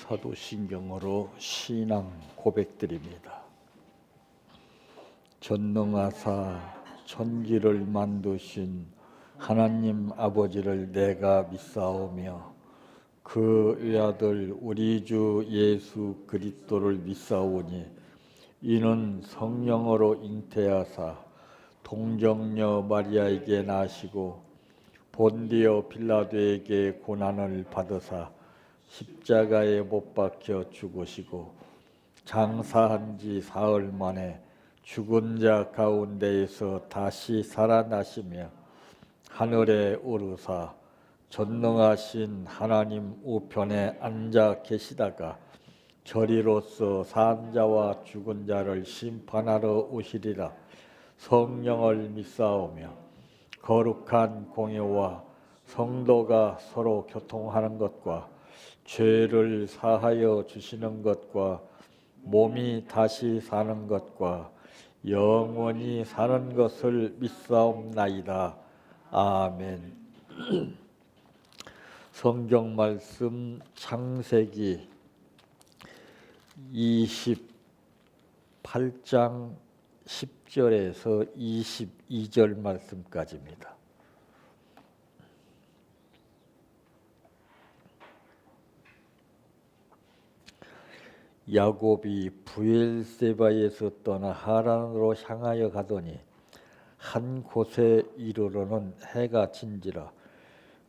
사도신경으로 신앙 고백드립니다. 전능하사 천지를 만드신 하나님 아버지를 내가 믿사오며 그 외아들 우리 주 예수 그리스도를 믿사오니 이는 성령으로 잉태하사 동정녀 마리아에게 나시고 본디오 빌라도에게 고난을 받으사 십자가에 못 박혀 죽으시고 장사한 지 사흘 만에 죽은 자 가운데에서 다시 살아나시며 하늘에 오르사 전능하신 하나님 우편에 앉아 계시다가 저리로서 산 자와 죽은 자를 심판하러 오시리라. 성령을 믿사오며 거룩한 공예와 성도가 서로 교통하는 것과 죄를 사하여 주시는 것과 몸이 다시 사는 것과 영원히 사는 것을 믿사옵나이다. 아멘. 성경 말씀 창세기 28장 10절에서 22절 말씀까지입니다. 야곱이 브엘세바에서 떠나 하란으로 향하여 가더니 한 곳에 이르러는 해가 진지라.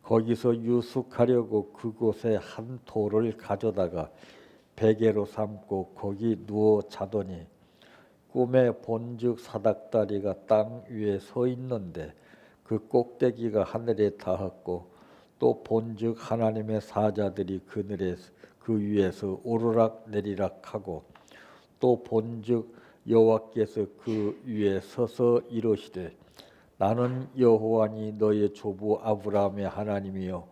거기서 유숙하려고 그곳에 한 돌을 가져다가 베개로 삼고 거기 누워 자더니 꿈에 본즉 사닥다리가 땅 위에 서 있는데 그 꼭대기가 하늘에 닿았고 또 본즉 하나님의 사자들이 그 위에서 오르락 내리락 하고 또 본즉 여호와께서 그 위에 서서 이르시되 나는 여호와니 너의 조부 아브라함의 하나님이요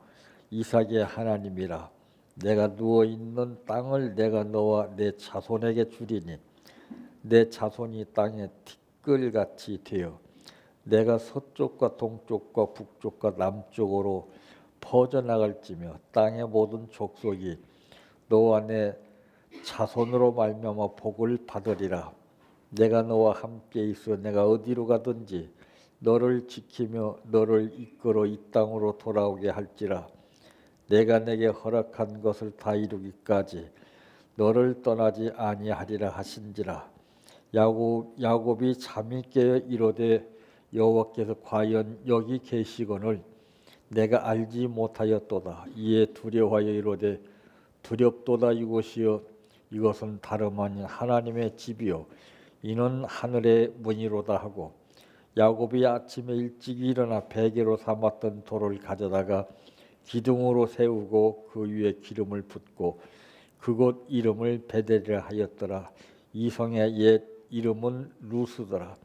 이삭의 하나님이라. 내가 누워있는 땅을 내가 너와 내 자손에게 주리니 내 자손이 땅에 티끌같이 되어 내가 서쪽과 동쪽과 북쪽과 남쪽으로 퍼져나갈지며 땅의 모든 족속이 너와 내 자손으로 말미암아 복을 받으리라. 내가 너와 함께 있어 내가 어디로 가든지 너를 지키며 너를 이끌어 이 땅으로 돌아오게 할지라. 내가 내게 허락한 것을 다 이루기까지 너를 떠나지 아니하리라 하신지라. 야곱이 잠이 깨어 이르되 여호와께서 과연 여기 계시거늘 내가 알지 못하였도다. 이에 두려워하여 이르되 두렵도다. 이곳이여 이것은 다름 아닌 하나님의 집이요 이는 하늘의 문이로다 하고 야곱이 아침에 일찍 일어나 베개로 삼았던 돌을 가져다가 기둥으로 세우고 그 위에 기름을 붓고 그곳 이름을 베델이라 하였더라. 이 성의 옛 이름은 루스더라.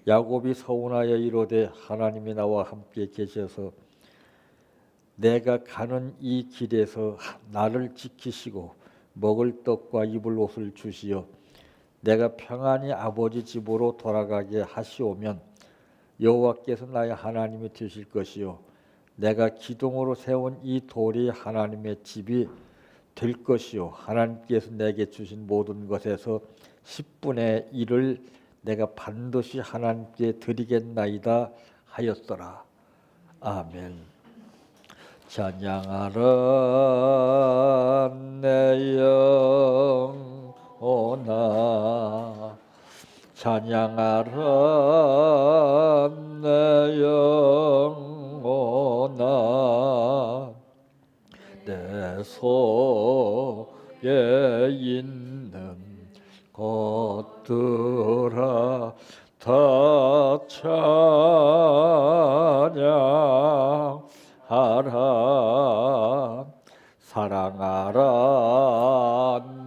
야곱이 서운하여 이르되 하나님이 나와 함께 계셔서 내가 가는 이 길에서 나를 지키시고 먹을 떡과 입을 옷을 주시어 내가 평안히 아버지 집으로 돌아가게 하시오면 여호와께서 나의 하나님이 되실 것이요 내가 기둥으로 세운 이 돌이 하나님의 집이 될 것이요 하나님께서 내게 주신 모든 것에서 10분의 1을 내가 반드시 하나님께 드리겠나이다 하였더라. 아멘. 찬양하라 내 영혼아 찬양하라 내 영혼아 내 속에 있는 것들아 다 찬양하라. 사랑하라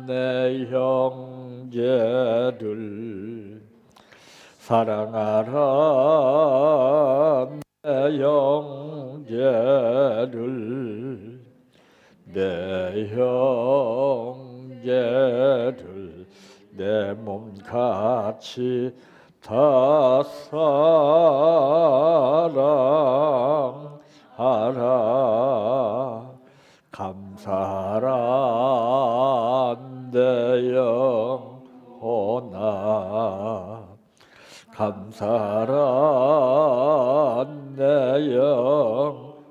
내 형제를 사랑하라 내 형제를 내 형제를 내 몸같이 다 사랑하라. 감사란데 영혼아 감사란데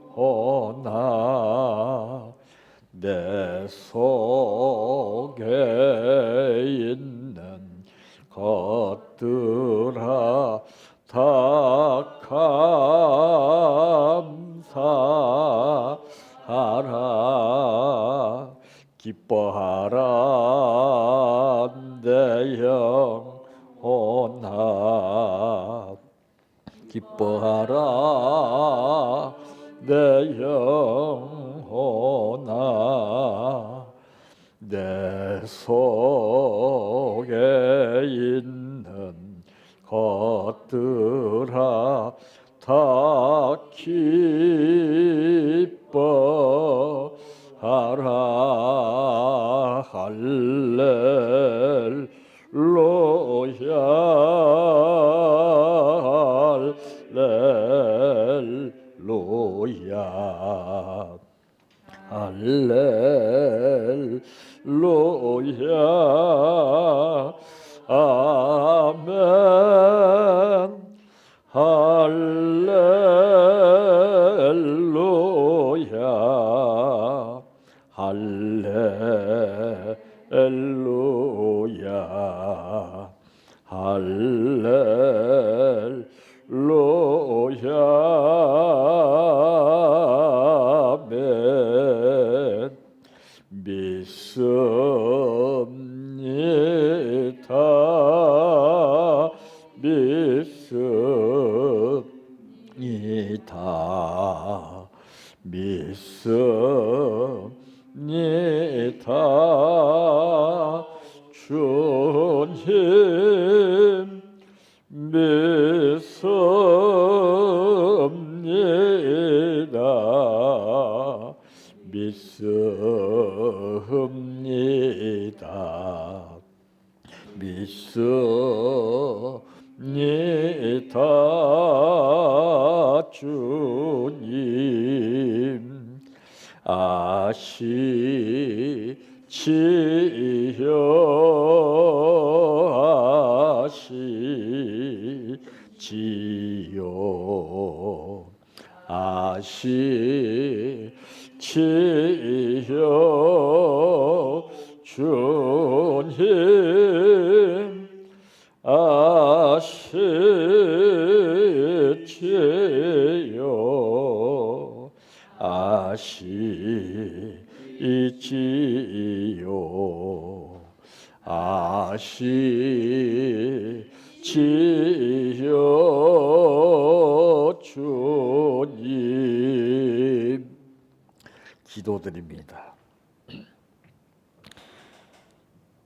영혼아 내 속에 있는 것들아 다 감사하라 기뻐하라 내 영혼아 기뻐하라 내 영혼아 내 속에 있는 것들아 다 기뻐하라 할렐루야 할렐루야 할렐루야 아멘 할렐루야 할렐루야 할렐루야 아멘 믿습니다 믿습니다 믿습니다 주님 믿습니다 믿습니다 믿습니다 주님 아시지요 아시지요 주님 아시지요 아시지요 아시지요 주님 기도드립니다.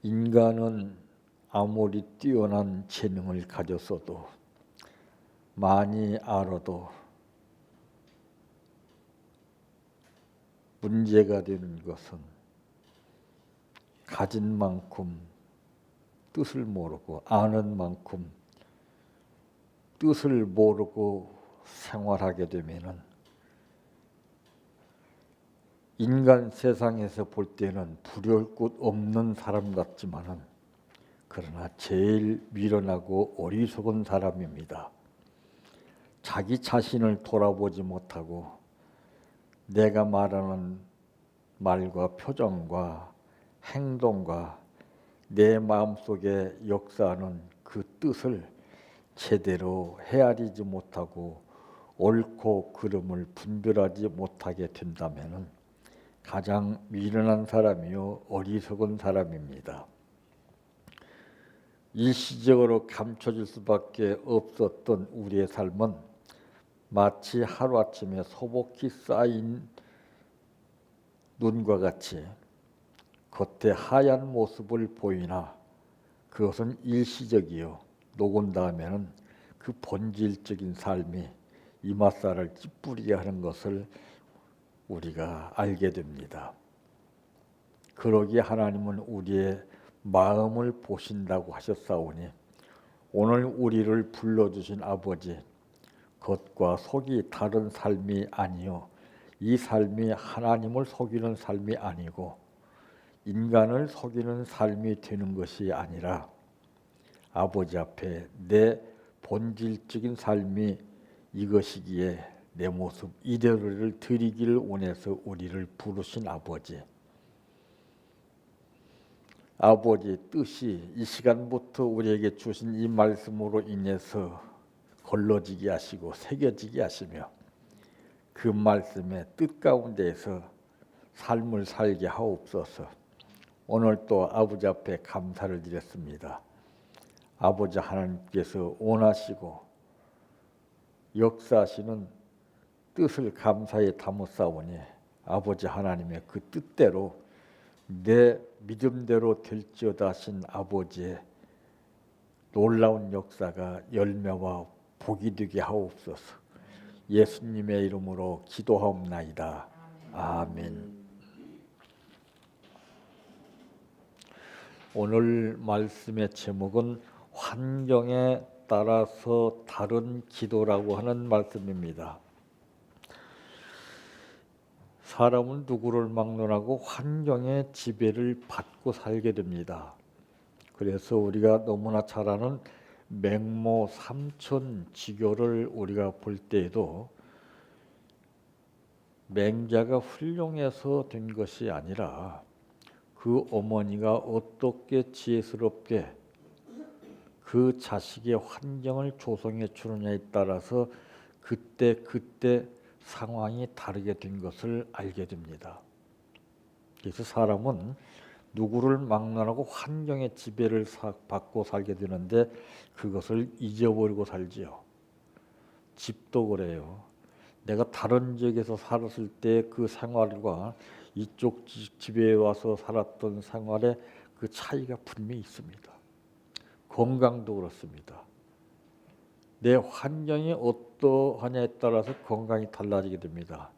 인간은 아무리 뛰어난 재능을 가졌어도 많이 알아도 문제가 되는 것은 가진 만큼 뜻을 모르고 아는 만큼 뜻을 모르고 생활하게 되면은 인간 세상에서 볼 때는 두려울 곳 없는 사람 같지만은 그러나 제일 미련하고 어리석은 사람입니다. 자기 자신을 돌아보지 못하고 내가 말하는 말과 표정과 행동과 내 마음속에 역사하는 그 뜻을 제대로 헤아리지 못하고 옳고 그름을 분별하지 못하게 된다면 가장 미련한 사람이요 어리석은 사람입니다. 일시적으로 감춰질 수밖에 없었던 우리의 삶은 마치 하루아침에 소복히 쌓인 눈과 같이 겉에 하얀 모습을 보이나 그것은 일시적이요 녹은 다음에는 그 본질적인 삶이 이맛살을 찌푸리게 하는 것을 우리가 알게 됩니다. 그러기에 하나님은 우리의 마음을 보신다고 하셨사오니 오늘 우리를 불러주신 아버지 겉과 속이 다른 삶이 아니요 이 삶이 하나님을 속이는 삶이 아니고 인간을 속이는 삶이 되는 것이 아니라 아버지 앞에 내 본질적인 삶이 이것이기에 내 모습 이대로를 드리기를 원해서 우리를 부르신 아버지. 아버지의 뜻이 이 시간부터 우리에게 주신 이 말씀으로 인해서 걸러지게 하시고 새겨지게 하시며 그 말씀의 뜻 가운데에서 삶을 살게 하옵소서. 오늘 또 아버지 앞에 감사를 드렸습니다. 아버지 하나님께서 원하시고 역사하시는 뜻을 감사에 담았사오니 아버지 하나님의 그 뜻대로 내 믿음대로 될지어다 하신 아버지의 놀라운 역사가 열매와 복이 되게 하옵소서. 예수님의 이름으로 기도하옵나이다. 아멘. 오늘 말씀의 제목은 환경에 따라서 다른 기도라고 하는 말씀입니다. 사람은 누구를 막론하고 환경의 지배를 받고 살게 됩니다. 그래서 우리가 너무나 잘 아는 맹모 삼천 지교를 우리가 볼 때에도 맹자가 훌륭해서 된 것이 아니라 그 어머니가 어떻게 지혜스럽게 그 자식의 환경을 조성해 주느냐에 따라서 그때 상황이 다르게 된 것을 알게 됩니다. 그래서 사람은 누구를 막론하고 환경의 지배를 받고 살게 되는데 그것을 잊어버리고 살지요. 집도 그래요. 내가 다른 지역에서 살았을 때 그 생활과 이쪽 집에 와서 살았던 생활에 그 차이가 분명히 있습니다. 건강도 그렇습니다. 내 환경이 어떠하냐에 따라서 건강이 달라지게 됩니다.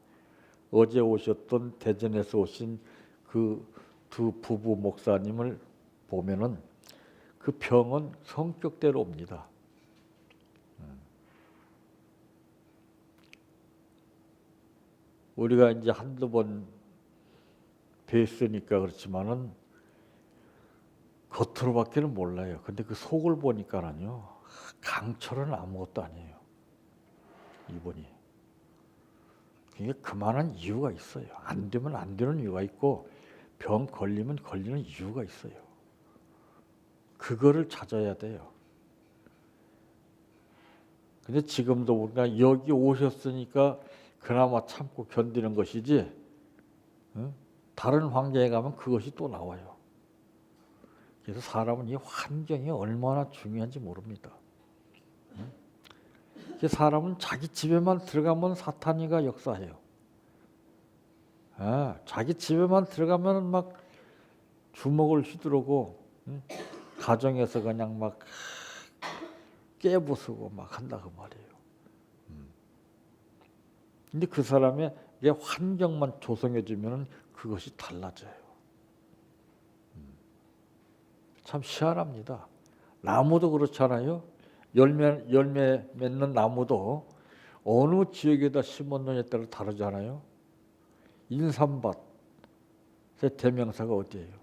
어제 오셨던 대전에서 오신 그 두 부부 목사님을 보면은 그 병은 성격대로 옵니다. 우리가 이제 한두 번 뵀으니까 그렇지만은 겉으로밖에는 몰라요. 근데 그 속을 보니까는요, 강철은 아무것도 아니에요. 이분이. 그게 그만한 이유가 있어요. 안 되면 안 되는 이유가 있고 병 걸리면 걸리는 이유가 있어요. 그거를 찾아야 돼요. 근데 지금도 우리가 여기 오셨으니까 그나마 참고 견디는 것이지, 다른 환경에 가면 그것이 또 나와요. 그래서 사람은 이 환경이 얼마나 중요한지 모릅니다. 사람은 자기 집에만 들어가면 사탄이가 역사해요. 자기 집에만 들어가면 막 주먹을 휘두르고 가정에서 그냥 막 깨부수고 막 한다고 말이에요. 근데 그 사람의 환경만 조성해 주면 그것이 달라져요. 참 희한합니다. 나무도 그렇잖아요. 열매 맺는 나무도 어느 지역에다 심었느냐에 따라 다르잖아요. 인삼밭의 대명사가 어디예요?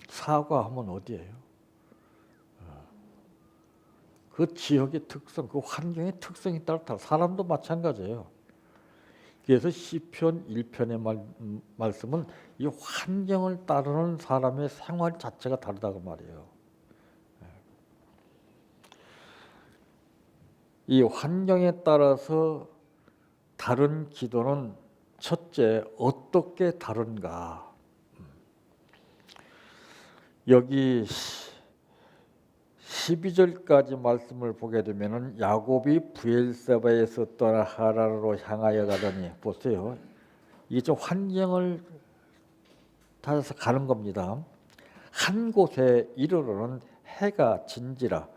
사과하면 어디예요? 그 지역의 특성, 그 환경의 특성에 따라 사람도 마찬가지예요. 그래서 시편 1편의 말씀은 이 환경을 따르는 사람의 생활 자체가 다르다고 말이에요. 이 환경에 따라서 다른 기도는 첫째, 어떻게 다른가? 여기 12절까지 말씀을 보게 되면은 야곱이 브엘세바에서 떠나 하란으로 향하여 가더니, 보세요. 이게 좀 환경을 따라서 가는 겁니다. 한 곳에 이르러는 해가 진지라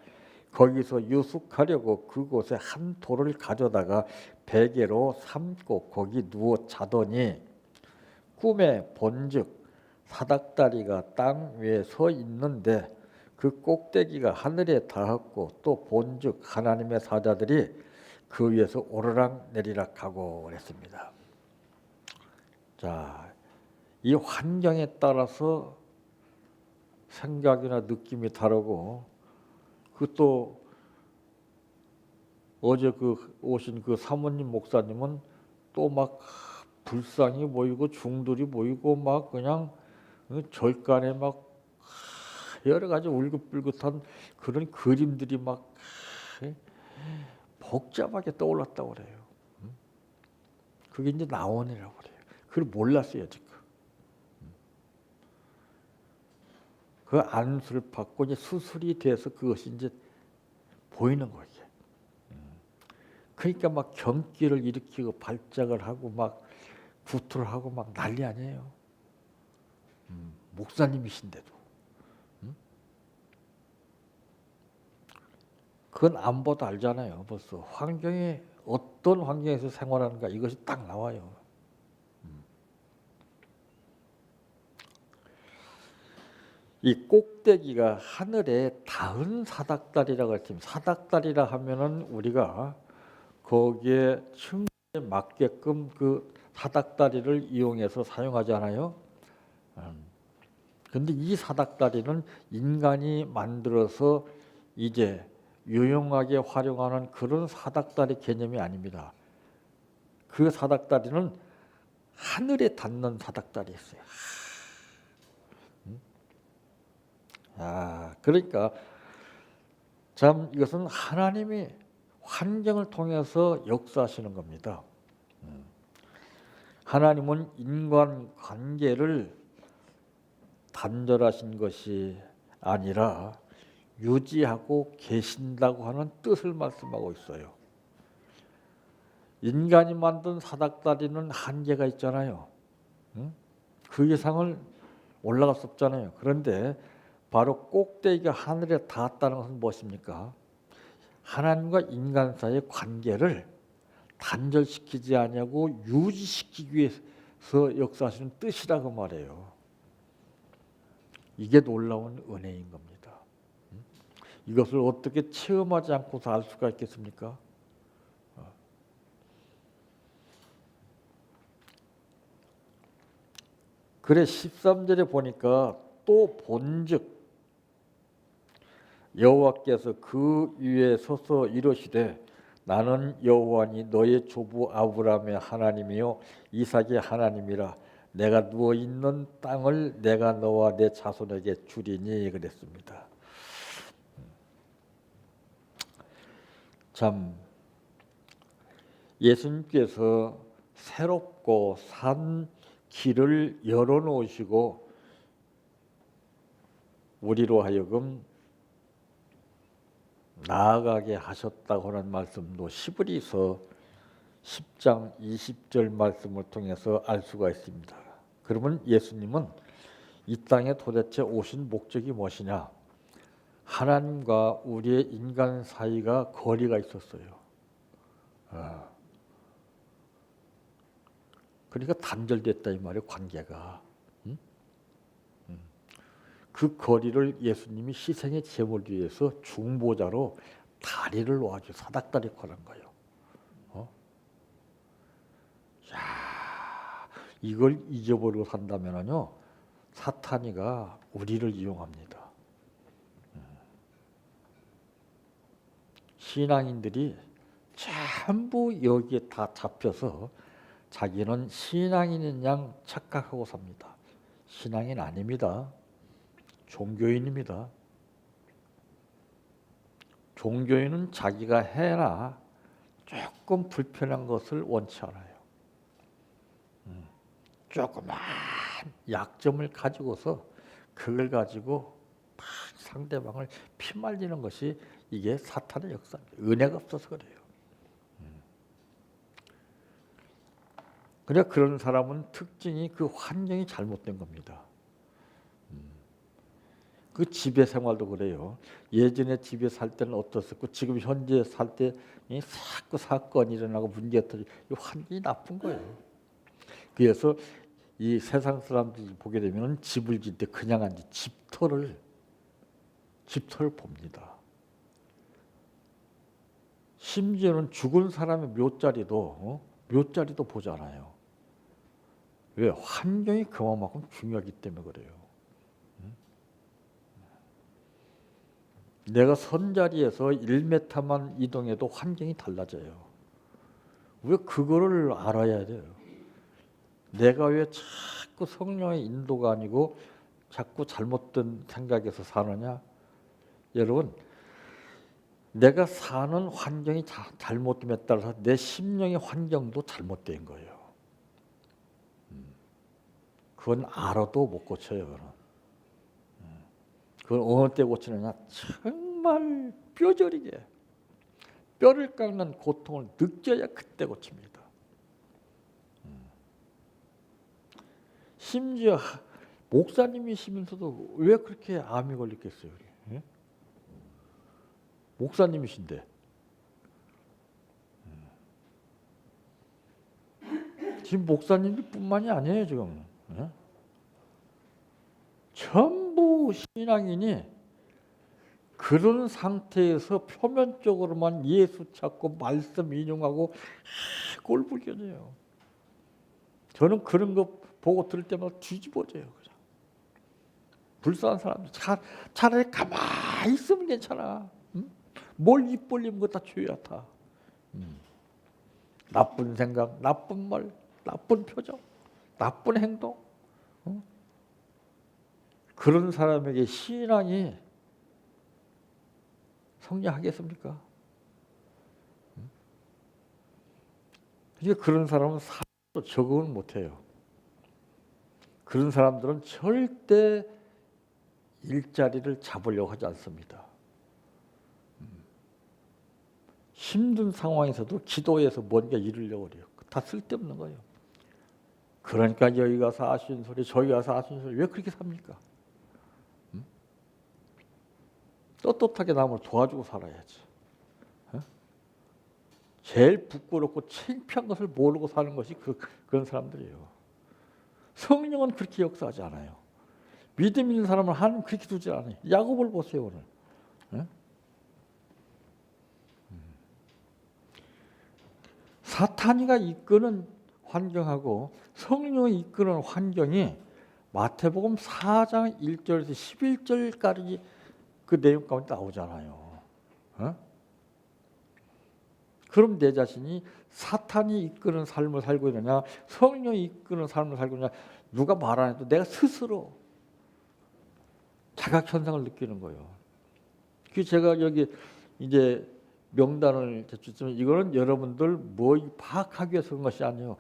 거기서 유숙하려고 그곳에 한 돌을 가져다가 베개로 삼고 거기 누워 자더니 꿈에 본즉 사닥다리가 땅 위에 서 있는데 그 꼭대기가 하늘에 닿았고 또 본즉 하나님의 사자들이 그 위에서 오르락 내리락 하고 그랬습니다. 자, 이 환경에 따라서 생각이나 느낌이 다르고, 그 또 어제 오신 사모님 목사님은 또 막 불상이 보이고 중들이 보이고 막 그냥 절간에 막 여러 가지 울긋불긋한 그런 그림들이 막 복잡하게 떠올랐다고 그래요. 그게 이제 나원이라고 그래요. 그걸 몰랐어요, 지금. 그 안수를 받고 이제 수술이 돼서 그것이 이제 보이는 거예요. 그러니까 막 경기를 일으키고 발작을 하고 막 구토를 하고 막 난리 아니에요. 목사님이신데도. 그건 안 봐도 알잖아요. 벌써 환경이 어떤 환경에서 생활하는가 이것이 딱 나와요. 이 꼭대기가 하늘에 닿은 사닥다리라고 했습니다. 사닥다리라 하면은 우리가 거기에 층에 맞게끔 그 사닥다리를 이용해서 사용하잖아요. 그런데 이 사닥다리는 인간이 만들어서 이제 유용하게 활용하는 그런 사닥다리 개념이 아닙니다. 그 사닥다리는 하늘에 닿는 사닥다리였어요. 그러니까 참 이것은 하나님이 환경을 통해서 역사하시는 겁니다. 하나님은 인간 관계를 단절하신 것이 아니라 유지하고 계신다고 하는 뜻을 말씀하고 있어요. 인간이 만든 사닥다리는 한계가 있잖아요. 그 이상을 올라갈 수 없잖아요. 그런데 바로 꼭대기가 하늘에 닿았다는 것은 무엇입니까? 하나님과 인간 사이의 관계를 단절시키지 아니하고 유지시키기 위해서 역사하시는 뜻이라고 말해요. 이게 놀라운 은혜인 겁니다. 이것을 어떻게 체험하지 않고서 알 수가 있겠습니까? 그래 13절에 보니까 또 본즉 여호와께서 그 위에 서서 이르시되 나는 여호와니 너의 조부 아브라함의 하나님이요 이삭의 하나님이라 내가 누워 있는 땅을 내가 너와 내 자손에게 주리니 그랬습니다. 참 예수님께서 새롭고 산 길을 열어놓으시고 우리로 하여금 나아가게 하셨다고 하는 말씀도 히브리서 10장 20절 말씀을 통해서 알 수가 있습니다. 그러면 예수님은 이 땅에 도대체 오신 목적이 무엇이냐? 하나님과 우리의 인간 사이가 거리가 있었어요. 그러니까 단절됐다 이 말이에요. 관계가. 그 거리를 예수님이 희생의 제물을 위해서 중보자로 다리를 놓아줘 사닥다리 콜한 거예요. 이걸 잊어버리고 산다면요 사탄이가 우리를 이용합니다. 신앙인들이 전부 여기에 다 잡혀서 자기는 신앙인인 양 착각하고 삽니다. 신앙인 아닙니다. 종교인입니다. 종교인은 자기가 해나 조금 불편한 것을 원치 않아요. 조그만 약점을 가지고서 그걸 가지고 막 상대방을 피말리는 것이 이게 사탄의 역사입니다. 은혜가 없어서 그래요. 그러니까 그런 사람은 특징이 그 환경이 잘못된 겁니다. 그 지배 생활도 그래요. 예전에 집에 살 때는 어떻었고 지금 현재 살 때 자꾸 사건이 일어나고 문제가 터지고 이 환경이 나쁜 거예요. 그래서 이 세상 사람들이 보게 되면 집을 짓 때 그냥 앉지 집터를 봅니다. 심지어는 죽은 사람의 묘자리도 보잖아요. 왜? 환경이 그만큼 중요하기 때문에 그래요. 내가 선 자리에서 1m만 이동해도 환경이 달라져요. 왜? 그거를 알아야 돼요. 내가 왜 자꾸 성령의 인도가 아니고 자꾸 잘못된 생각에서 사느냐? 여러분, 내가 사는 환경이 잘못됨에 따라서 내 심령의 환경도 잘못된 거예요. 그건 알아도 못 고쳐요. 그건 어느 때 고치느냐? 정말 뼈저리게 뼈를 깎는 고통을 느껴야 그때 고칩니다. 심지어 목사님이시면서도 왜 그렇게 암이 걸렸겠어요? 예? 목사님이신데 지금 목사님뿐만이 아니에요. 지금 예? 전부 신앙인이 그런 상태에서 표면적으로만 예수 찾고 말씀 인용하고 꼴불견이에요. 저는 그런 거 보고 들을 때마다 뒤집어져요. 그냥. 불쌍한 사람들 차라리 가만히 있으면 괜찮아. 응? 뭘 입 벌리면 그거 다 죄야 다. 나쁜 생각, 나쁜 말, 나쁜 표정, 나쁜 행동. 응? 그런 사람에게 신앙이 성장하겠습니까? 그러니까 그런 사람은 사람도 적응을 못해요. 그런 사람들은 절대 일자리를 잡으려고 하지 않습니다. 힘든 상황에서도 기도해서 뭔가 이루려고 그래요. 다 쓸데없는 거예요. 그러니까 여기 가서 하시는 소리, 저기 가서 하시는 소리 왜 그렇게 삽니까? 떳떳하게 남을 도와주고 살아야지. 제일 부끄럽고 창피한 것을 모르고 사는 것이 그런 사람들이에요. 성령은 그렇게 역사하지 않아요. 믿음 있는 사람은 하나님 그렇게 두지 않아요. 야곱을 보세요 오늘. 사탄이가 이끄는 환경하고 성령이 이끄는 환경이 마태복음 4장 1절에서 11절까지 그 내용 가운데 나오잖아요. 그럼 내 자신이 사탄이 이끄는 삶을 살고 있느냐 성령이 이끄는 삶을 살고 있느냐 누가 말 안 해도 내가 스스로 자각현상을 느끼는 거예요. 그 제가 여기 이제 명단을 제출했지만 이거는 여러분들 뭐 파악하기 위해서 그런 것이 아니에요.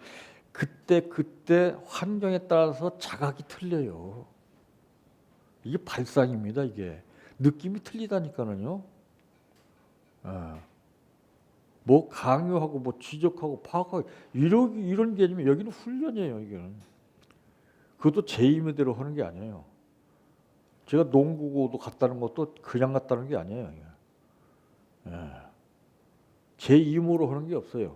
그때 환경에 따라서 자각이 틀려요. 이게 발상입니다. 이게 느낌이 틀리다니까는요. 뭐 강요하고 뭐 지적하고 파악하고 이런 개념이 여기는 훈련이에요. 이게는 그것도 제 임의대로 하는 게 아니에요. 제가 농구고도 갔다는 것도 그냥 갔다는 게 아니에요. 제 임으로 하는 게 없어요.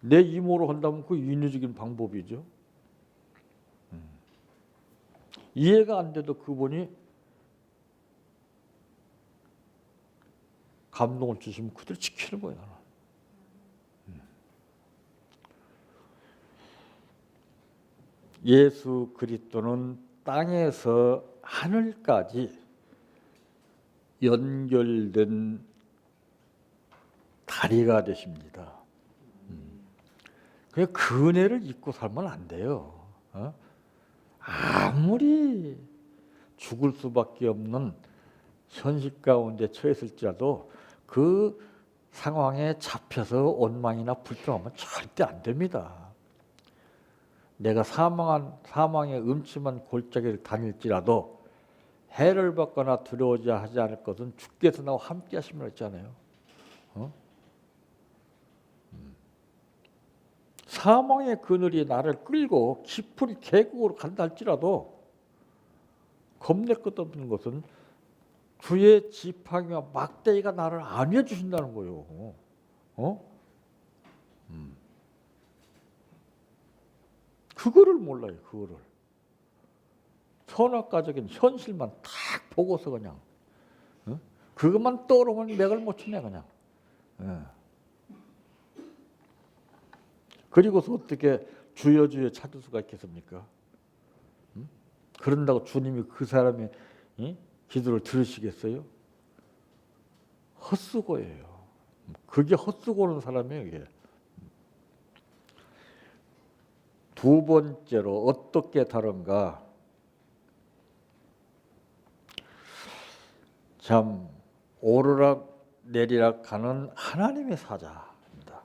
내 임으로 한다면 그 인위적인 방법이죠. 이해가 안 돼도 그분이 감동을 주시면 그대로 지키는 거예요. 예수 그리스도는 땅에서 하늘까지 연결된 다리가 되십니다. 그냥 그 은혜를 잊고 살면 안 돼요. 아무리 죽을 수밖에 없는 현실 가운데 처했을지라도 그 상황에 잡혀서 원망이나 불평하면 절대 안 됩니다. 내가 사망의 음침한 골짜기를 다닐지라도 해를 받거나 두려워하지 하지 않을 것은 주께서 나와 함께 하심을 했잖아요. 사망의 그늘이 나를 끌고 깊은 계곡으로 간다 할지라도 겁낼 것 없는 것은 주의 지팡이와 막대기가 나를 안위해 주신다는 거예요. 그거를 몰라요. 그거를. 선악과적인 현실만 딱 보고서 그냥 그것만 떠오르면 맥을 못 추네 그냥. 예. 그리고서 어떻게 주여 주여 찾을 수가 있겠습니까? 그런다고 주님이 그 사람의 기도를 들으시겠어요? 헛수고예요. 그게 헛수고하는 사람이에요. 이게. 두 번째로 어떻게 다른가? 참 오르락 내리락 하는 하나님의 사자입니다.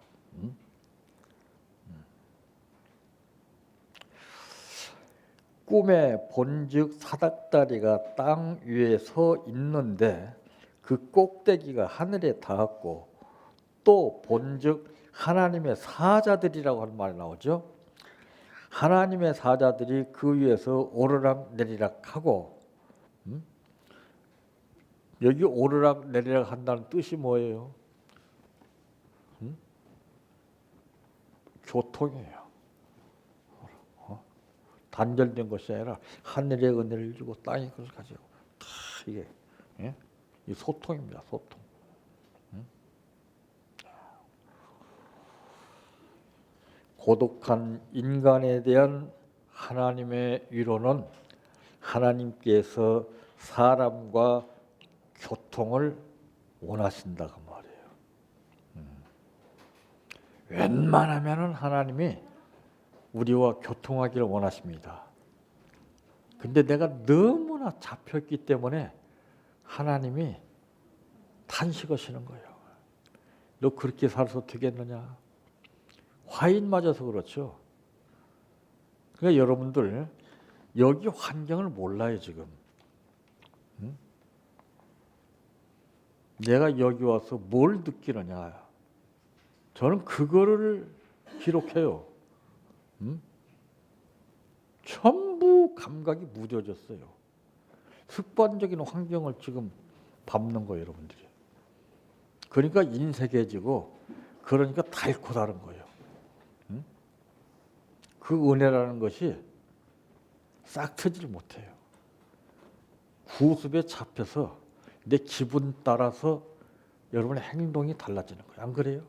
꿈에 본즉 사닥다리가 땅 위에 서 있는데 그 꼭대기가 하늘에 닿았고, 또 본즉 하나님의 사자들이라고 하는 말이 나오죠. 하나님의 사자들이 그 위에서 오르락 내리락 하고, 여기 오르락 내리락 한다는 뜻이 뭐예요? 교통이에요. 단절된 것이 아니라 하늘의 은혜를 주고 땅의 것을 가지고 다 이게 이 소통입니다. 소통. 고독한 인간에 대한 하나님의 위로는 하나님께서 사람과 교통을 원하신다 그 말이에요. 웬만하면은 하나님이 우리와 교통하기를 원하십니다. 근데 내가 너무나 잡혔기 때문에 하나님이 탄식하시는 거예요. 너 그렇게 살아서 되겠느냐? 화인 맞아서 그렇죠. 그러니까 여러분들 여기 환경을 몰라요 지금. 내가 여기 와서 뭘 느끼느냐? 저는 그거를 기록해요. 전부 감각이 무뎌졌어요. 습관적인 환경을 지금 밟는 거예요, 여러분들이. 그러니까 인색해지고, 그러니까 닳고 다른 거예요. 그 은혜라는 것이 싹 트질 못해요. 구습에 잡혀서 내 기분 따라서 여러분의 행동이 달라지는 거예요. 안 그래요?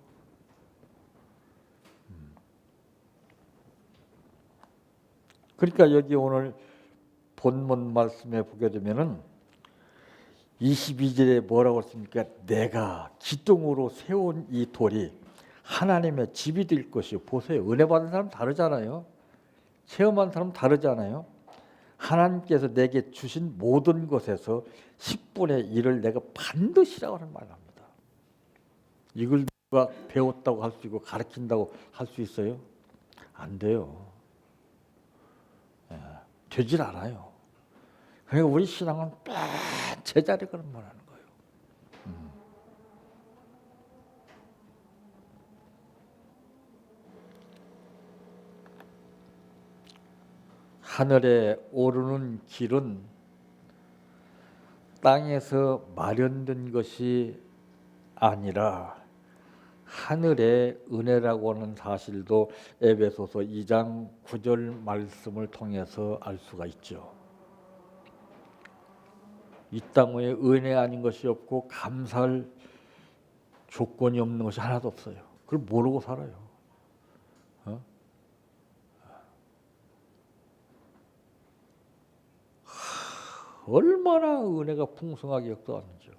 그러니까 여기 오늘 본문 말씀에 보게 되면은 22절에 뭐라고 했습니까? 내가 기둥으로 세운 이 돌이 하나님의 집이 될 것이요. 보세요. 은혜 받은 사람 다르잖아요. 체험한 사람 다르잖아요. 하나님께서 내게 주신 모든 것에서 10분의 1을 내가 반드시라고 하는 말을 합니다. 이걸 누가 배웠다고 할 수 있고 가르친다고 할 수 있어요? 안 돼요. 되질 않아요. 그러니까 우리 신앙은 제자리 걸음만 하는 거예요. 하늘에 오르는 길은 땅에서 마련된 것이 아니라 하늘의 은혜라고 하는 사실도 에베소서 2장 9절 말씀을 통해서 알 수가 있죠. 이 땅 위에 은혜 아닌 것이 없고 감사할 조건이 없는 것이 하나도 없어요. 그걸 모르고 살아요. 얼마나 은혜가 풍성하게 역사하는지요.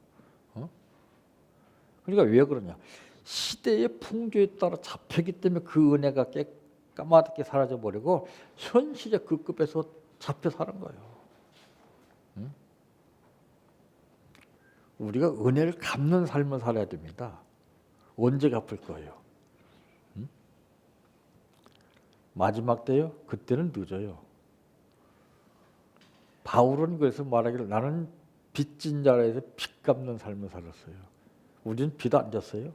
그러니까 왜 그러냐? 시대의 풍조에 따라 잡혔기 때문에 그 은혜가 까맣게 사라져 버리고 현실의 그 급에서 잡혀 사는 거예요. 우리가 은혜를 갚는 삶을 살아야 됩니다. 언제 갚을 거예요? 마지막 때요? 그때는 늦어요. 바울은 그래서 말하기를 나는 빚진 자라에서 빚 갚는 삶을 살았어요. 우리는 빚 안 졌어요.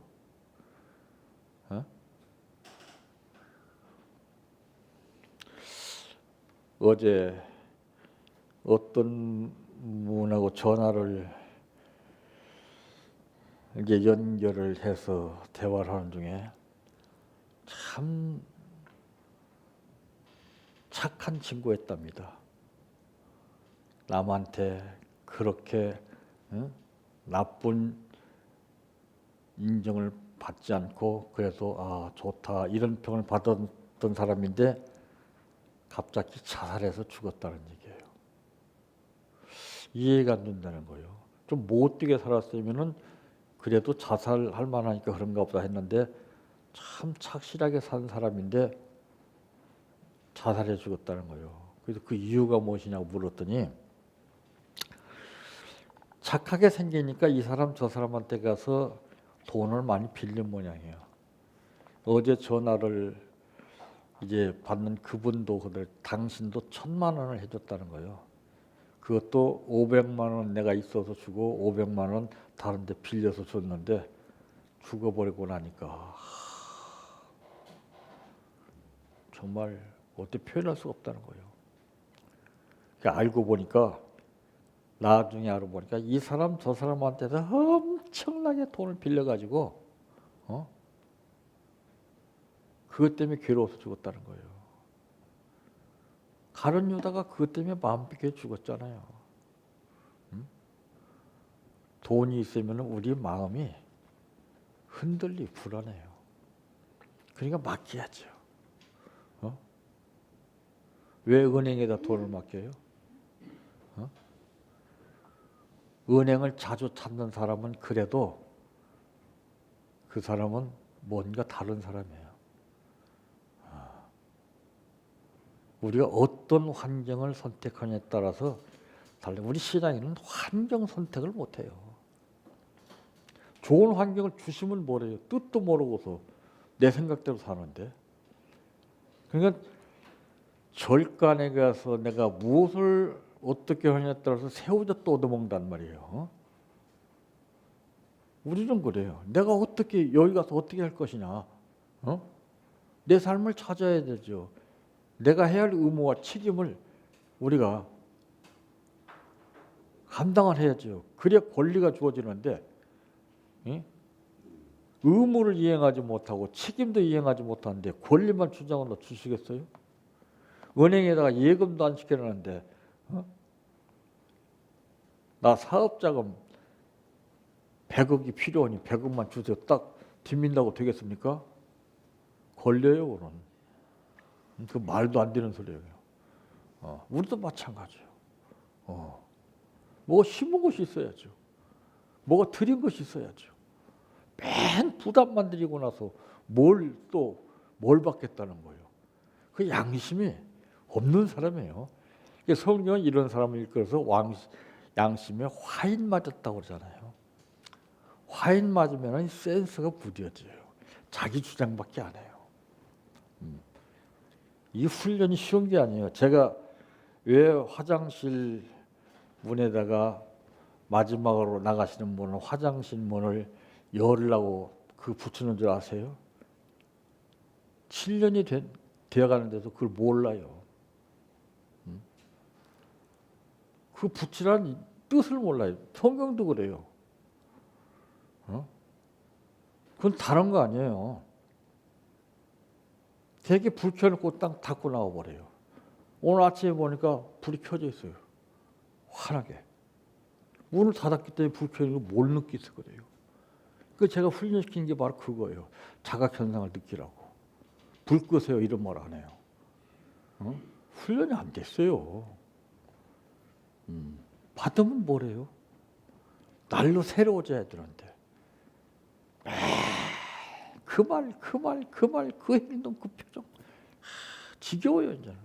어제 어떤 분하고 전화를 이게 연결을 해서 대화를 하는 중에 참 착한 친구였답니다. 남한테 그렇게 나쁜 인정을 받지 않고 그래도 좋다 이런 평을 받았던 사람인데 갑자기 자살해서 죽었다는 얘기예요. 이해가 안 된다는 거예요. 좀 못되게 살았으면은 그래도 자살할 만하니까 그런가 보다 했는데 참 착실하게 산 사람인데 자살해 죽었다는 거예요. 그래서 그 이유가 무엇이냐고 물었더니 착하게 생기니까 이 사람 저 사람한테 가서 돈을 많이 빌린 모양이에요. 어제 전화를 이제 받는 그분도 그들 당신도 1,000만 원을 해줬다는 거예요. 그것도 500만 원 내가 있어서 주고 500만 원 다른 데 빌려서 줬는데 죽어버리고 나니까 정말 어떻게 표현할 수가 없다는 거예요. 그러니까 알고 보니까 나중에 알아보니까 이 사람 저 사람한테서 엄청나게 돈을 빌려가지고 그것 때문에 괴로워서 죽었다는 거예요. 가룟 유다가 그것 때문에 마음 삐게 죽었잖아요. 돈이 있으면 우리 마음이 흔들리 불안해요. 그러니까 맡겨야죠. 왜 은행에다 돈을 맡겨요? 은행을 자주 찾는 사람은 그래도 그 사람은 뭔가 다른 사람이에요. 우리가 어떤 환경을 선택하냐에 따라서 달라. 우리 신앙인은 환경 선택을 못해요. 좋은 환경을 주시면 뭐래요? 뜻도 모르고서 내 생각대로 사는데. 그러니까 절간에 가서 내가 무엇을 어떻게 하냐에 따라서 새우젓도 얻어먹는단 말이에요. 우리는 그래요. 내가 어떻게 여기 가서 어떻게 할 것이냐. 내 삶을 찾아야 되죠. 내가 해야 할 의무와 책임을 우리가 감당을 해야죠. 그래야 권리가 주어지는데 의무를 이행하지 못하고 책임도 이행하지 못하는데 권리만 주장한다 주시겠어요? 은행에다가 예금도 안 시켜놨는데 나 사업자금 100억이 필요하니 100억만 주세요. 딱 뒷민다고 되겠습니까? 걸려요, 그건. 그 말도 안 되는 소리예요. 우리도 마찬가지예요. 뭐가 심은 것이 있어야죠. 뭐가 드린 것이 있어야죠. 맨 부담만 드리고 나서 뭘 받겠다는 거예요. 그 양심이 없는 사람이에요. 성경은 이런 사람을 일컬어서 양심에 화인 맞았다고 그러잖아요. 화인 맞으면 센스가 부뎌져요. 자기 주장밖에 안 해요. 이 훈련이 쉬운 게 아니에요. 제가 왜 화장실 문에다가 마지막으로 나가시는 분은 화장실 문을 열으려고 그 붙이는 줄 아세요? 7년이 되어가는데도 그걸 몰라요. 그 붙이라는 뜻을 몰라요. 성경도 그래요. 그건 다른 거 아니에요. 되게 불 켜놓고 딱 닫고 나와버려요. 오늘 아침에 보니까 불이 켜져 있어요. 환하게. 문을 닫았기 때문에 불 켜는 걸 뭘 느끼서 그래요. 그 제가 훈련시킨 게 바로 그거예요. 자각현상을 느끼라고. 불 끄세요 이런 말 안 해요. 훈련이 안 됐어요. 받으면 뭐래요? 날로 새로워져야 되는데. 그 행동, 그 표정. 지겨워요, 이제는.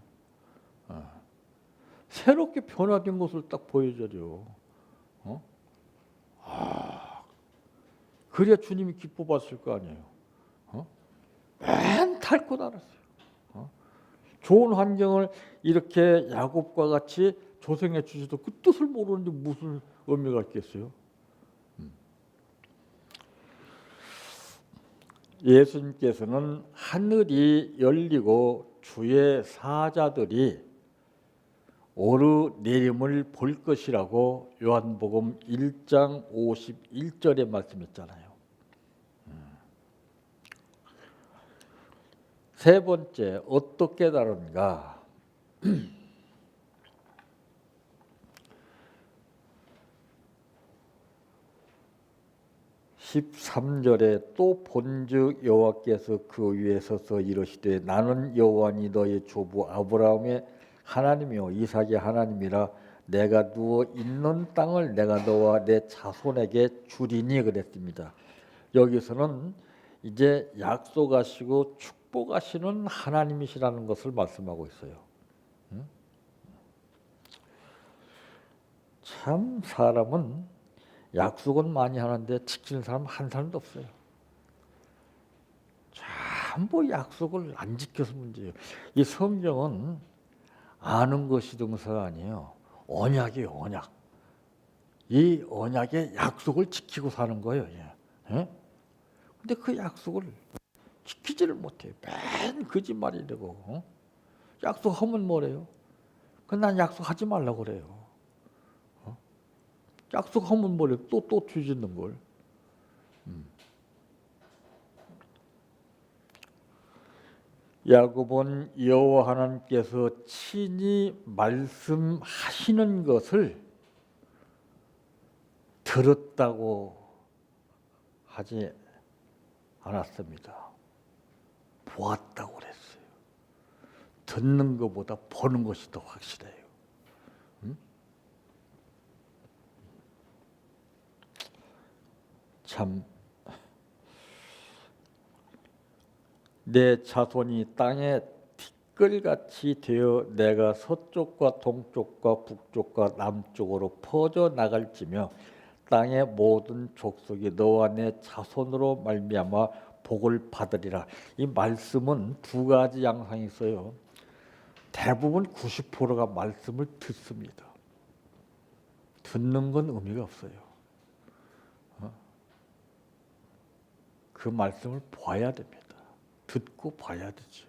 새롭게 변화된 것을 딱 보여줘요. 그래야 주님이 기뻐 봤을 거 아니에요. 맨 닳고 날았어요. 좋은 환경을 이렇게 야곱과 같이 조성해 주셔도 그 뜻을 모르는데 무슨 의미가 있겠어요? 예수님께서는 하늘이 열리고 주의 사자들이 오르내림을 볼 것이라고 요한복음 1장 51절에 말씀했잖아요. 세 번째, 어떻게 다른가? 13절에 또 본즉 여호와께서 그 위에 서서 이르시되 나는 여호와니 너의 조부 아브라함의 하나님이요 이삭의 하나님이라 내가 누워 있는 땅을 내가 너와 내 자손에게 주리니 그랬습니다. 여기서는 이제 약속하시고 축복하시는 하나님이시라는 것을 말씀하고 있어요. 참 사람은 약속은 많이 하는데 지키는 사람 한 사람도 없어요. 전부 약속을 안 지켜서 문제예요. 이 성경은 아는 것이 등서가 아니에요. 언약이에요, 언약. 이 언약의 약속을 지키고 사는 거예요. 예? 근데 그 약속을 지키지를 못해요. 맨 거짓말이라고. 약속하면 뭐래요? 난 약속하지 말라고 그래요. 약속하면 뭐래? 또 뒤집는 걸. 야곱은 여호와 하나님께서 친히 말씀하시는 것을 들었다고 하지 않았습니다. 보았다고 그랬어요. 듣는 것보다 보는 것이 더 확실해요. 참 내 자손이 땅에 티끌같이 되어 내가 서쪽과 동쪽과 북쪽과 남쪽으로 퍼져 나갈지며 땅의 모든 족속이 너와 내 자손으로 말미암아 복을 받으리라. 이 말씀은 두 가지 양상이 있어요. 대부분 90%가 말씀을 듣습니다. 듣는 건 의미가 없어요. 그 말씀을 봐야 됩니다. 듣고 봐야 되죠.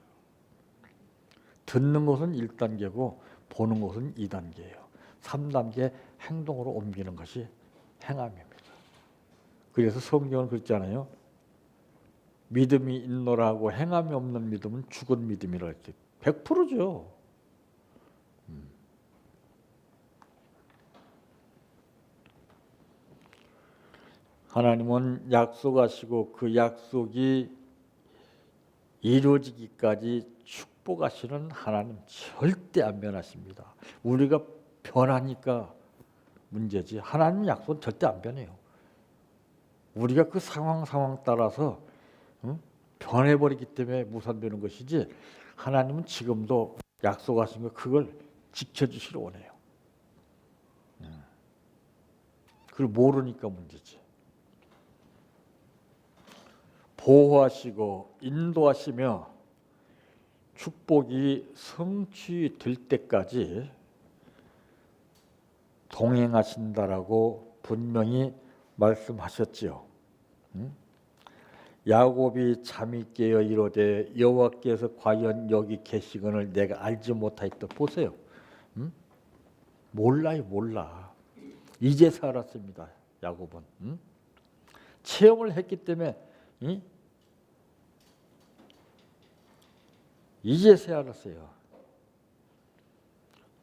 듣는 것은 1단계고 보는 것은 2단계예요. 3단계 행동으로 옮기는 것이 행함입니다. 그래서 성경은 그랬잖아요. 믿음이 있노라 하고 행함이 없는 믿음은 죽은 믿음이라 했지. 100%죠. 하나님은 약속하시고 그 약속이 이루어지기까지 축복하시는 하나님 절대 안 변하십니다. 우리가 변하니까 문제지 하나님 약속은 절대 안 변해요. 우리가 그 상황 따라서 변해버리기 때문에 무산되는 것이지 하나님은 지금도 약속하신 거 그걸 지켜주시려 원해요. 그걸 모르니까 문제지. 보호하시고 인도하시며 축복이 성취될 때까지 동행하신다라고 분명히 말씀하셨지요. 야곱이 잠이 깨어 이르되 여호와께서 과연 여기 계시거늘 내가 알지 못하였다. 보세요. 몰라요, 몰라. 이제서 알았습니다. 야곱은 체험을 했기 때문에 이제서야 알았어요.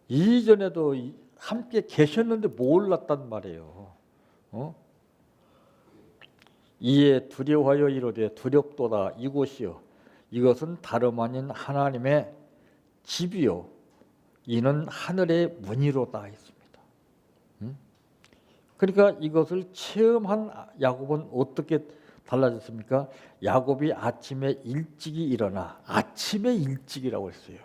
이전에도 함께 계셨는데 몰랐단 말이에요. 이에 두려워하여 이르되 두렵도다 이곳이요 이것은 다름 아닌 하나님의 집이요 이는 하늘의 문이로다 했습니다. 그러니까 이것을 체험한 야곱은 어떻게 달라졌습니까? 야곱이 아침에 일찍이 일어나 아침에 일찍이라고 했어요.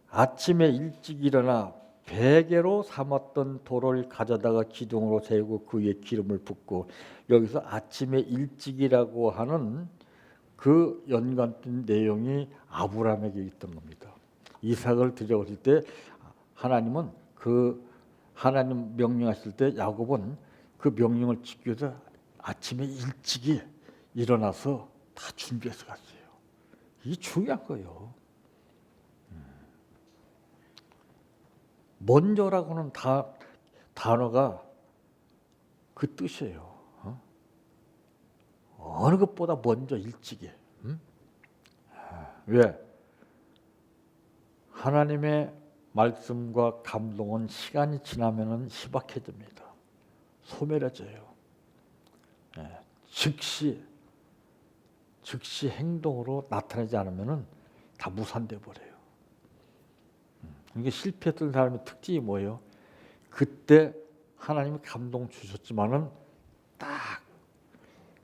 아침에 일찍 일어나 베개로 삼았던 돌을 가져다가 기둥으로 세우고 그 위에 기름을 붓고 여기서 아침에 일찍이라고 하는 그 연관된 내용이 아브라함에게 있던 겁니다. 이삭을 드려올 때 하나님은 그 하나님 명령하실 때 야곱은 그 명령을 지키기 위해서 아침에 일찍이 일어나서 다 준비해서 갔어요. 이게 중요한 거예요. 먼저라고는 단어가 그 뜻이에요. 어느 것보다 먼저 일찍이. 왜? 하나님의 말씀과 감동은 시간이 지나면은 희박해집니다. 소멸해져요. 예, 즉시 행동으로 나타나지 않으면은 다 무산돼 버려요. 이게 실패했던 사람의 특징이 뭐예요? 그때 하나님이 감동 주셨지만은 딱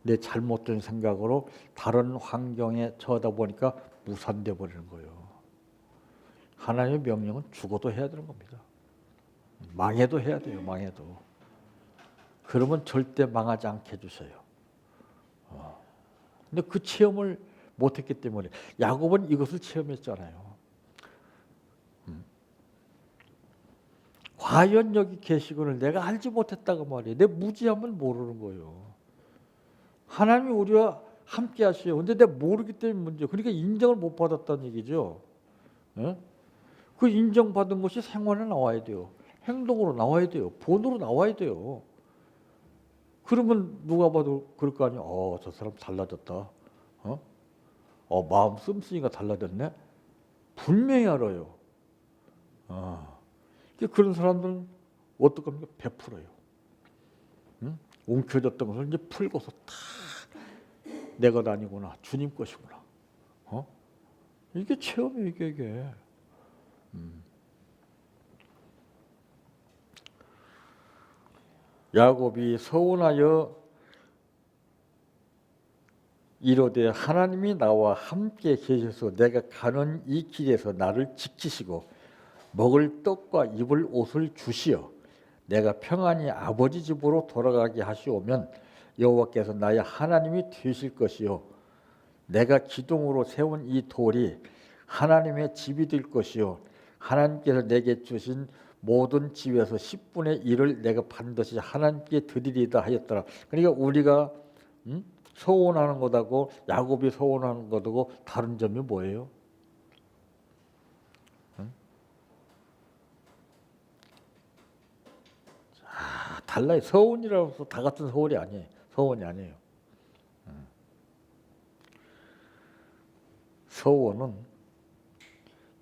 내 잘못된 생각으로 다른 환경에 처하다 보니까 무산돼 버리는 거예요. 하나님의 명령은 죽어도 해야 되는 겁니다. 망해도 해야 돼요. 망해도. 그러면 절대 망하지 않게 해주셔요. 근데 그 체험을 못했기 때문에 야곱은 이것을 체험했잖아요. 과연 여기 계시고는 내가 알지 못했다고 말이에요. 내 무지함을 모르는 거예요. 하나님이 우리와 함께 하셔요. 근데 내가 모르기 때문에 문제예요. 그러니까 인정을 못 받았다는 얘기죠. 예? 그 인정받은 것이 생활에 나와야 돼요. 행동으로 나와야 돼요. 본으로 나와야 돼요. 그러면 누가 봐도 그럴 거 아니에요. 저 사람 달라졌다. 마음 씀씀이가 달라졌네. 분명히 알아요. 그런 사람들은 어떡합니까? 베풀어요. 움켜졌던 것을 이제 풀고서 다 내 것 아니구나. 주님 것이구나. 이게 체험이에요. 이게. 야곱이 서운하여 이르되 하나님이 나와 함께 계셔서 내가 가는 이 길에서 나를 지키시고 먹을 떡과 입을 옷을 주시어 내가 평안히 아버지 집으로 돌아가게 하시오면 여호와께서 나의 하나님이 되실 것이요 내가 기둥으로 세운 이 돌이 하나님의 집이 될 것이요 하나님께서 내게 주신 모든 집에서 10분의 1을 내가 반드시 하나님께 드리리다 하였더라. 그러니까 우리가 서원하는 것하고 야곱이 서원하는 것하고 다른 점이 뭐예요? 달라요. 서원이라고 해서 다 같은 서원이 아니에요. 서원이 아니에요. 서원은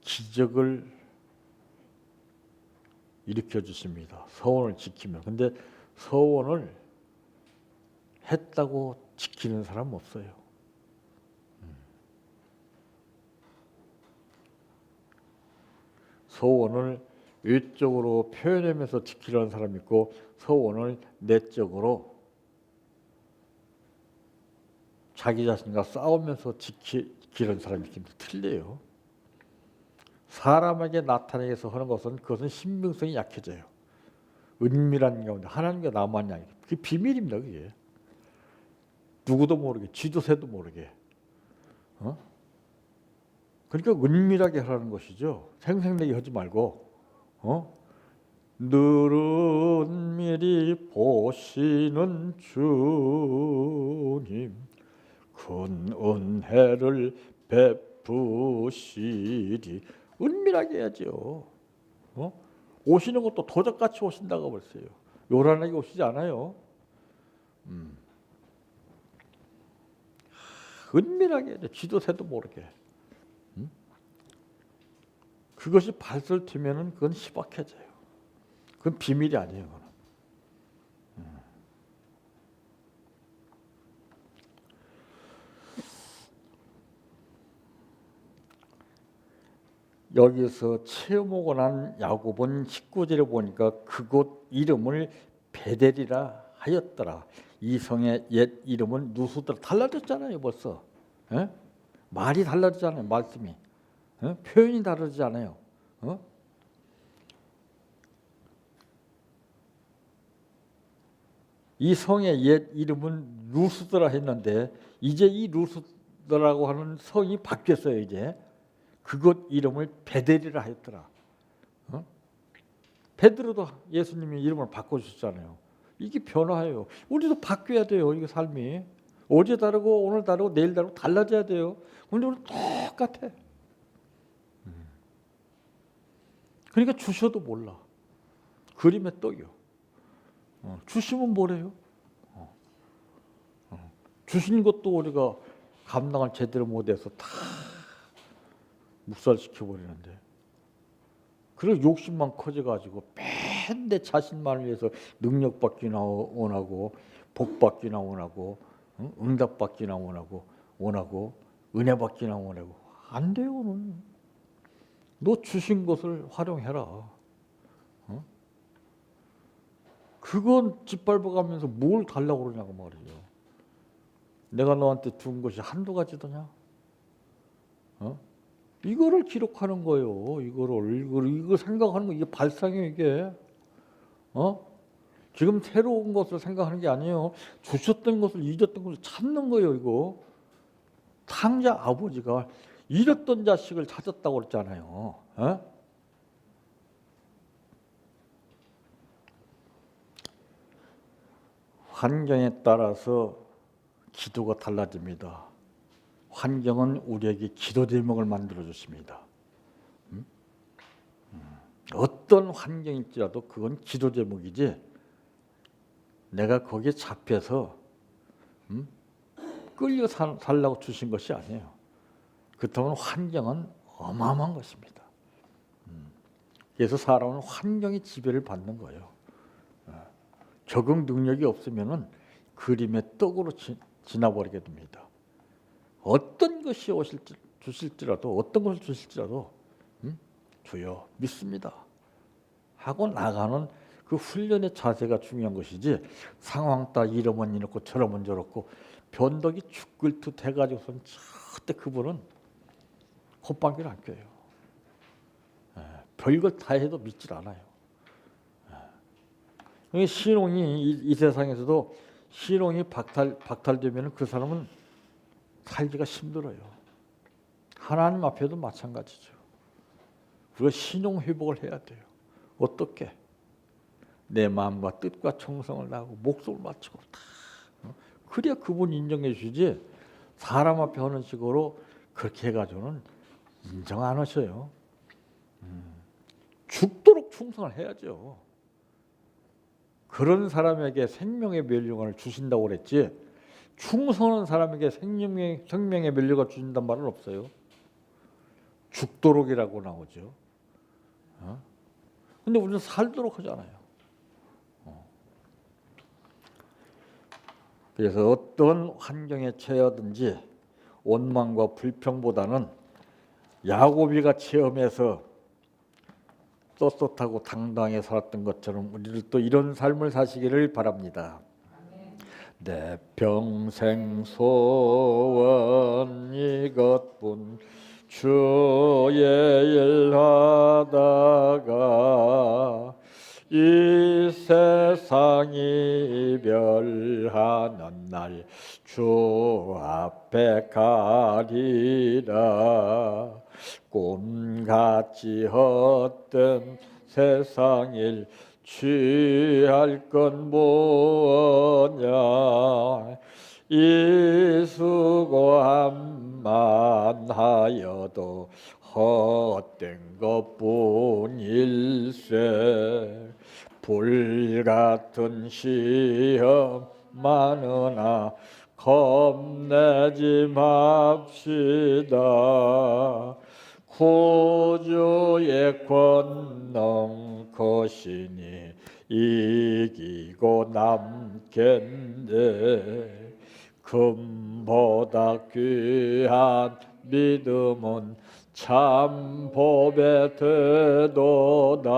기적을 일으켜 주십니다. 서원을 지키면. 근데 서원을 했다고 지키는 사람 없어요. 서원을 외적으로 표현하면서 지키려는 사람이 있고 서원을 내적으로 자기 자신과 싸우면서 지키는 사람이 있습니다. 틀려요. 사람에게 나타내서 하는 것은 그것은 신빙성이 약해져요. 은밀한 가운데 하나님과 나만 양. 그게 비밀입니다. 그게. 누구도 모르게, 쥐도 새도 모르게. 그러니까 은밀하게 하라는 것이죠. 생생내게 하지 말고. 늘 은밀히 보시는 주님 큰 은혜를 베푸시리. 은밀하게 해야죠. 오시는 것도 도적같이 오신다고 벌써요. 요란하게 오시지 않아요. 은밀하게 해야죠. 쥐도 새도 모르게. 그것이 발설되면은 그건 희박해져요. 그건 비밀이 아니에요. 그건. 여기서 체험하고 난 야곱은 19절에 보니까 그곳 이름을 베델이라 하였더라. 이 성의 옛 이름은 누수더라. 달라졌잖아요. 벌써. 에? 말이 달라지잖아요. 말씀이. 표현이 다르지 않아요. 이 성의 옛 이름은 루스더라 했는데 이제 이 루스더라고 하는 성이 바뀌었어요. 이제 그곳 이름을 베델이라 했더라. 베드로도 예수님이 이름을 바꿔주셨잖아요. 이게 변화예요. 우리도 바뀌어야 돼요. 이게 삶이 어제 다르고 오늘 다르고 내일 다르고 달라져야 돼요. 근데 우리 똑같아. 그러니까 주셔도 몰라. 그림의 떡이요. 주시면 뭐래요? 주신 것도 우리가 감당을 제대로 못해서 다 묵살시켜버리는데 그리고 욕심만 커져가지고 맨 내 자신만을 위해서 능력받기나 원하고 복받기나 원하고 응답받기나 원하고 은혜받기나 원하고 안 돼요. 너 주신 것을 활용해라. 그건 짓밟아가면서 뭘 달라고 그러냐고 말이에요. 내가 너한테 준 것이 한두 가지더냐? 이거를 기록하는 거예요. 이거 생각하는 거, 이게 발상이에요, 이게. 지금 새로운 것을 생각하는 게 아니에요. 주셨던 것을, 잊었던 것을 찾는 거예요, 이거. 탕자 아버지가 잃었던 자식을 찾았다고 그랬잖아요. 환경에 따라서 기도가 달라집니다. 환경은 우리에게 기도 제목을 만들어 주십니다. 어떤 환경일지라도 그건 기도 제목이지 내가 거기에 잡혀서 끌려 살라고 주신 것이 아니에요. 그렇다면 환경은 어마어마한 것입니다. 그래서 사람은 환경의 지배를 받는 거예요. 적응 능력이 없으면 그림의 떡으로 지나버리게 됩니다. 어떤 것이 주실지라도 어떤 것을 주실지라도 주여 믿습니다 하고 나가는 그 훈련의 자세가 중요한 것이지 상황 따라 이러면 이렇고 저러면 저렇고 변덕이 죽글듯 해가지고선 절대 그분은 콧방귀를 안 껴요. 별걸 다 해도 믿질 않아요. 신용이 이 세상에서도 신용이 박탈되면 그 사람은 살기가 힘들어요. 하나님 앞에도 마찬가지죠. 우리가 신용 회복을 해야 돼요. 어떻게? 내 마음과 뜻과 정성을 다하고 목숨을 바치고 다. 그래야 그분 인정해 주지. 사람 앞에 하는 식으로 그렇게 해가지고는 인정 안 하셔요. 죽도록 충성을 해야죠. 그런 사람에게 생명의 면류관을 주신다고 그랬지 충성하는 사람에게 생명의 면류관 주신단 말은 없어요. 죽도록이라고 나오죠. 근데 우리는 살도록 하잖아요. 그래서 어떤 환경에 처하든지 원망과 불평보다는 야곱이가 체험해서 떳떳하고 당당하게 살았던 것처럼 우리들도 이런 삶을 사시기를 바랍니다. 내 평생 소원 이것뿐 주의 일하다가 이 세상이 이별하는 날 주 앞에 가리라. 꿈같이 헛된 세상일 취할 건 뭐냐. 이 수고함만 하여도 헛된 것뿐일세. 불같은 시험 많으나 겁내지 맙시다. 구주의 권능 거시니 이기고 남겠네. 금보다 귀한 믿음은 참 법에 되도다.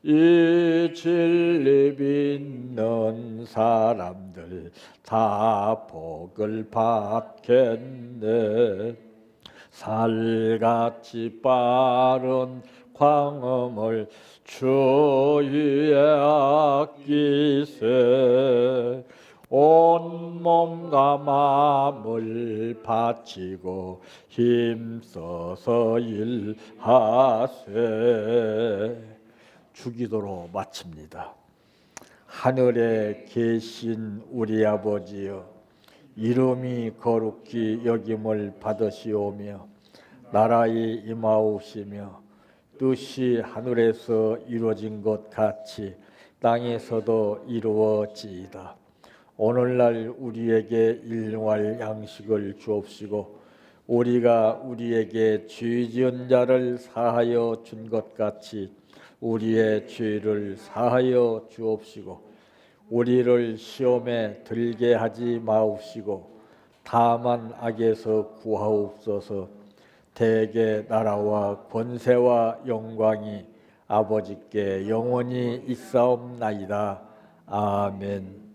이 진리 믿는 사람들 다 복을 받겠네. 살같이 빠른 광음을 주 위에 아끼세. 온 몸과 마음을 바치고 힘써서 일하세. 주기도로 마칩니다. 하늘에 계신 우리 아버지여, 이름이 거룩히 여김을 받으시오며 나라의 임하옵시며 뜻이 하늘에서 이루어진 것 같이 땅에서도 이루어지이다. 오늘날 우리에게 일용할 양식을 주옵시고 우리가 우리에게 죄 지은 자를 사하여 준 것 같이 우리의 죄를 사하여 주옵시고 우리를 시험에 들게 하지 마옵시고 다만 악에서 구하옵소서. 대개 나라와 권세와 영광이 아버지께 영원히 있사옵나이다. 아멘.